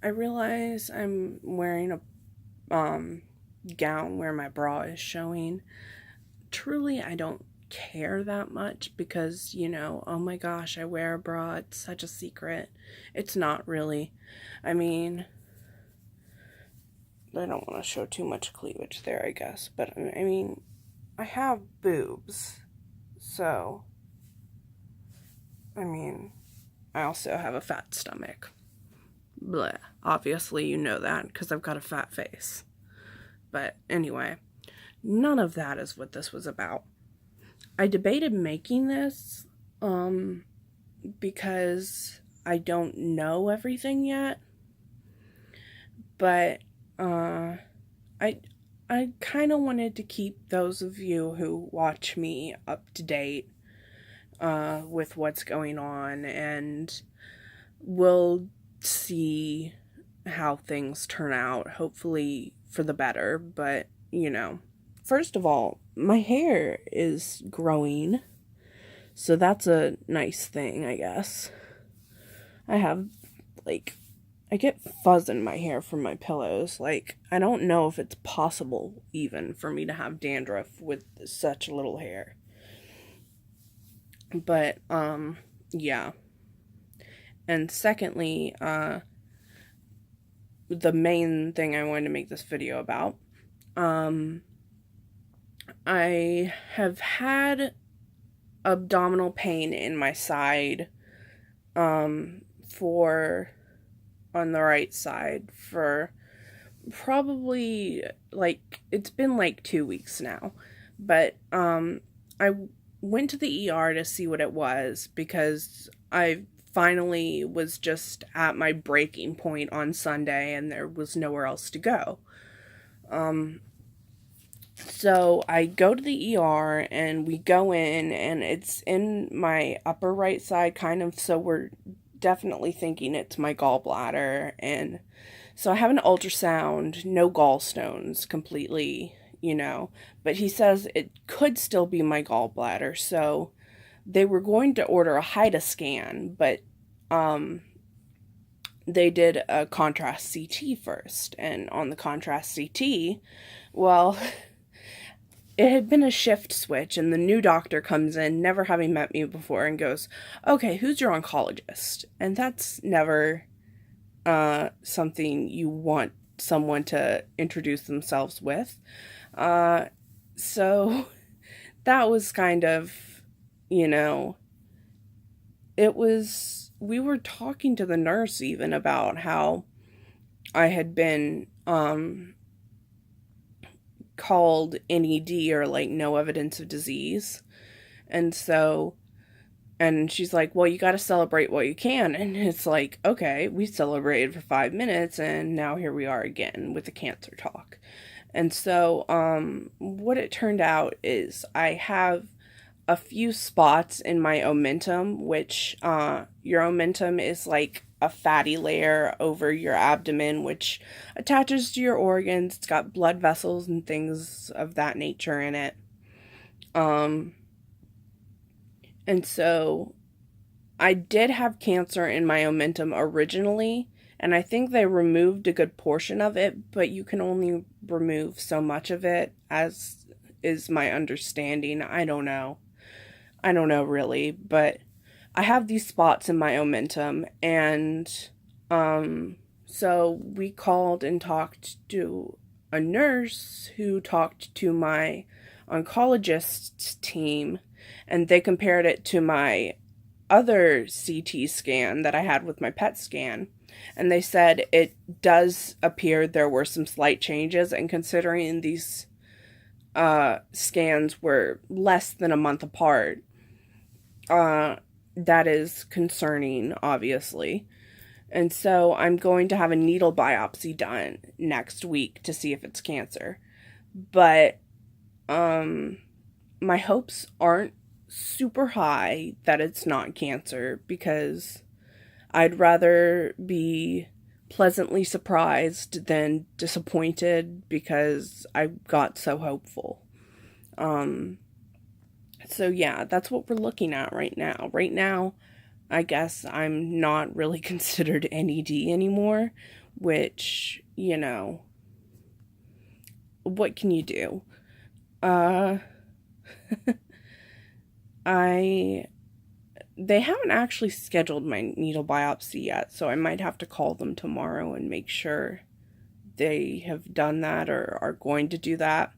I realize I'm wearing a gown where my bra is showing. Truly, I don't care that much because, oh my gosh, I wear a bra. It's such a secret. It's not really. I mean, I don't want to show too much cleavage there, I guess. But, I mean, I have boobs. So, I mean, I also have a fat stomach. Bleh. Obviously, you know that because I've got a fat face. But anyway, none of that is what this was about. I debated making this because I don't know everything yet. But I kind of wanted to keep those of you who watch me up to date with what's going on, and we'll see how things turn out, hopefully for the better. But, first of all, my hair is growing, so that's a nice thing, I guess. I have, I get fuzz in my hair from my pillows. I don't know if it's possible even for me to have dandruff with such little hair. But, yeah. And secondly, the main thing I wanted to make this video about, I have had abdominal pain in my side, on the right side for probably, it's been 2 weeks now. But, I went to the ER to see what it was because I finally was just at my breaking point on Sunday and there was nowhere else to go. So I go to the ER and we go in and it's in my upper right side kind of, so we're definitely thinking it's my gallbladder. And so I have an ultrasound, no gallstones completely, but he says it could still be my gallbladder. So they were going to order a HIDA scan, but they did a contrast CT first. And on the contrast CT, well, it had been a shift switch, and the new doctor comes in, never having met me before, and goes, "Okay, who's your oncologist?" And that's never something you want someone to introduce themselves with. So that was kind of, we were talking to the nurse even about how I had been called NED, or no evidence of disease. And she's like, well, you got to celebrate what you can. And it's like, okay, we celebrated for 5 minutes and now here we are again with the cancer talk. And so what it turned out is I have a few spots in my omentum, which your omentum is like a fatty layer over your abdomen, which attaches to your organs. It's got blood vessels and things of that nature in it. And so I did have cancer in my omentum originally, and I think they removed a good portion of it, but you can only remove so much of it, as is my understanding. I don't know really, but I have these spots in my omentum, and so we called and talked to a nurse who talked to my oncologist team, and they compared it to my other CT scan that I had with my PET scan, and they said it does appear there were some slight changes, and considering these scans were less than a month apart, that is concerning, obviously. And so I'm going to have a needle biopsy done next week to see if it's cancer. But my hopes aren't super high that it's not cancer, because I'd rather be pleasantly surprised than disappointed because I got so hopeful. So yeah, that's what we're looking at right now. Right now, I guess I'm not really considered NED anymore, which, what can you do? Uh, they haven't actually scheduled my needle biopsy yet, so I might have to call them tomorrow and make sure they have done that or are going to do that.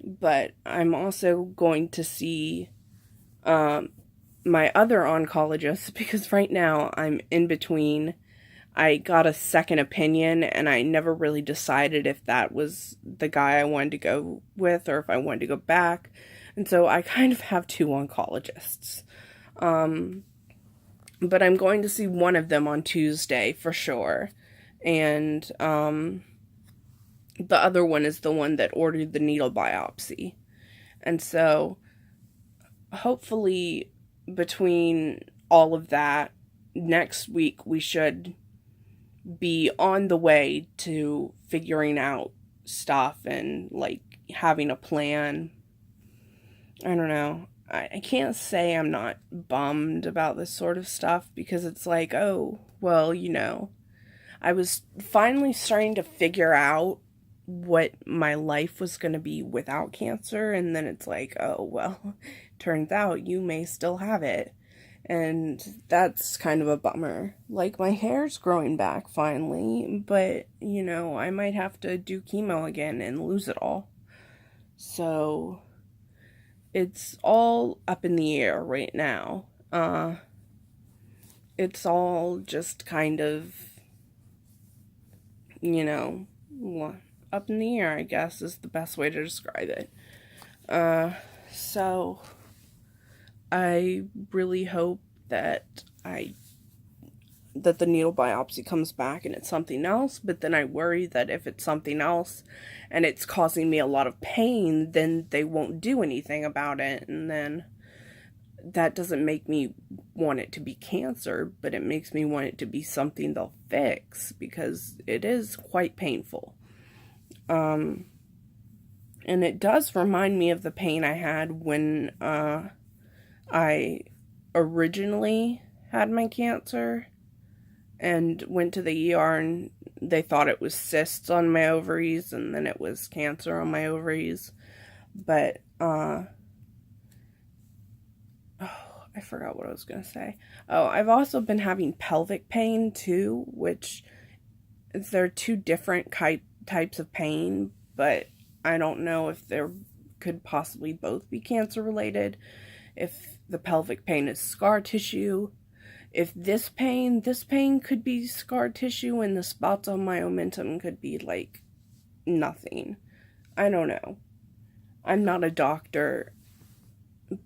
But I'm also going to see my other oncologist because right now I'm in between. I got a second opinion and I never really decided if that was the guy I wanted to go with or if I wanted to go back. And so I kind of have two oncologists. But I'm going to see one of them on Tuesday for sure. And the other one is the one that ordered the needle biopsy. And so hopefully between all of that, next week we should be on the way to figuring out stuff and like having a plan. I don't know. I can't say I'm not bummed about this sort of stuff because it's like, oh, well, I was finally starting to figure out what my life was going to be without cancer, and then it's like, oh, well, turns out you may still have it. And that's kind of a bummer. Like, my hair's growing back finally, but, I might have to do chemo again and lose it all. So, it's all up in the air right now. It's all just kind of, up in the air, I guess, is the best way to describe it. So I really hope that the needle biopsy comes back and it's something else, but then I worry that if it's something else and it's causing me a lot of pain, then they won't do anything about it, and then that doesn't make me want it to be cancer, but it makes me want it to be something they'll fix because it is quite painful. And it does remind me of the pain I had when I originally had my cancer and went to the ER, and they thought it was cysts on my ovaries and then it was cancer on my ovaries. But I forgot what I was going to say. Oh, I've also been having pelvic pain too, which they're two different types of pain, but I don't know if there could possibly both be cancer related. If the pelvic pain is scar tissue, if this pain could be scar tissue, and the spots on my omentum could be like nothing. I don't know. I'm not a doctor,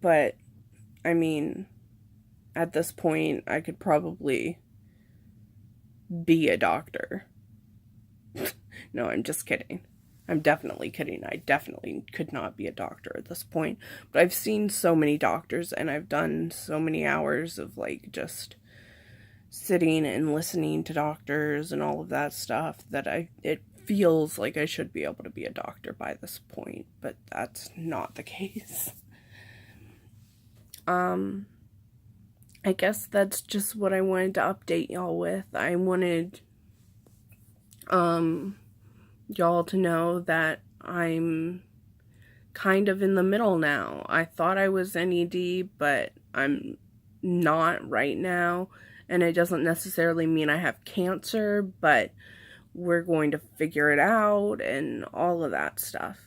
but I mean, at this point, I could probably be a doctor. No, I'm just kidding. I'm definitely kidding. I definitely could not be a doctor at this point. But I've seen so many doctors and I've done so many hours of like just sitting and listening to doctors and all of that stuff that it feels like I should be able to be a doctor by this point, but that's not the case. I guess that's just what I wanted to update y'all with. I wanted y'all to know that I'm kind of in the middle now. I thought I was NED, but I'm not right now, and it doesn't necessarily mean I have cancer, but we're going to figure it out and all of that stuff.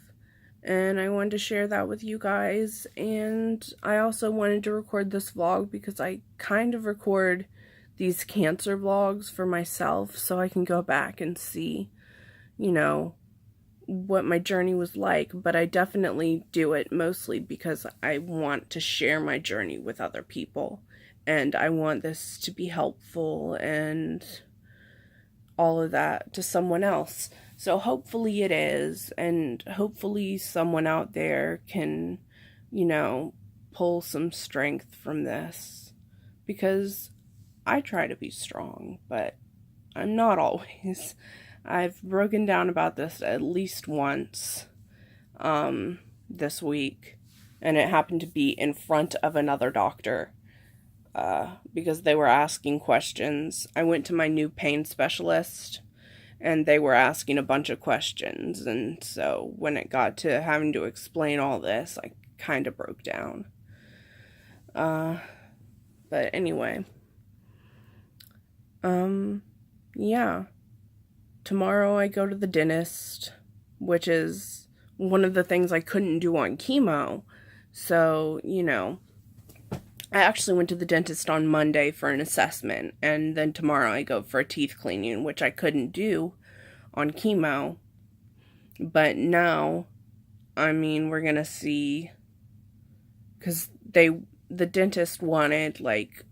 And I wanted to share that with you guys, and I also wanted to record this vlog because I kind of record these cancer vlogs for myself so I can go back and see, what my journey was like, but I definitely do it mostly because I want to share my journey with other people, and I want this to be helpful and all of that to someone else. So hopefully it is, and hopefully someone out there can, pull some strength from this, because I try to be strong, but I'm not always. I've broken down about this at least once this week, and it happened to be in front of another doctor. because they were asking questions. I went to my new pain specialist, and they were asking a bunch of questions, and so when it got to having to explain all this, I kind of broke down. But anyway, yeah. Tomorrow I go to the dentist, which is one of the things I couldn't do on chemo. So, I actually went to the dentist on Monday for an assessment, and then tomorrow I go for a teeth cleaning, which I couldn't do on chemo. But now, we're gonna see, because the dentist wanted, like,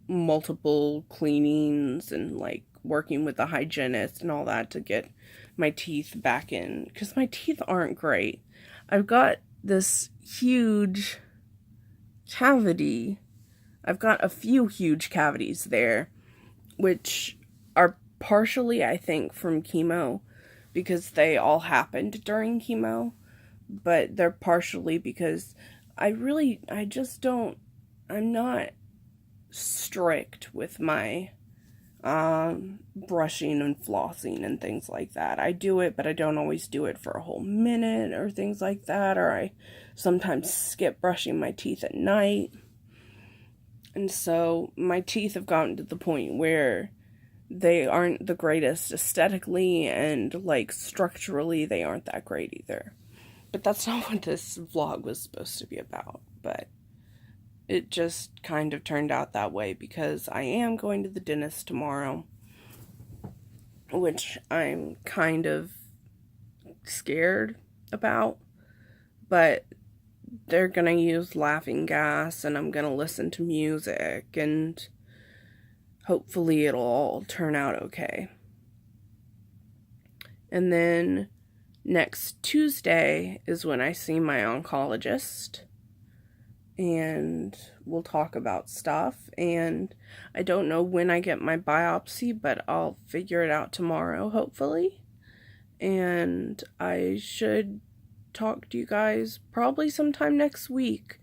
multiple cleanings and, like, working with the hygienist and all that to get my teeth back in, because my teeth aren't great. I've got this huge cavity. I've got a few huge cavities there, which are partially, I think, from chemo, because they all happened during chemo, but they're partially because I'm not strict with my brushing and flossing and things like that. I do it, but I don't always do it for a whole minute or things like that, or I sometimes skip brushing my teeth at night. And so my teeth have gotten to the point where they aren't the greatest aesthetically, and like structurally they aren't that great either. But that's not what this vlog was supposed to be about. But it just kind of turned out that way because I am going to the dentist tomorrow, which I'm kind of scared about. But they're gonna use laughing gas, and I'm gonna listen to music, and hopefully it'll all turn out okay. And then next Tuesday is when I see my oncologist, and we'll talk about stuff. And I don't know when I get my biopsy, but I'll figure it out tomorrow, hopefully. And I should talk to you guys probably sometime next week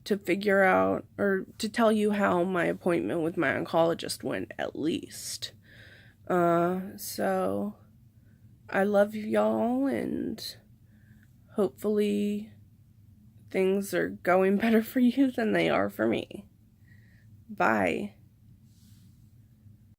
to figure out, or to tell you how my appointment with my oncologist went, at least. So I love y'all, and hopefully things are going better for you than they are for me. Bye.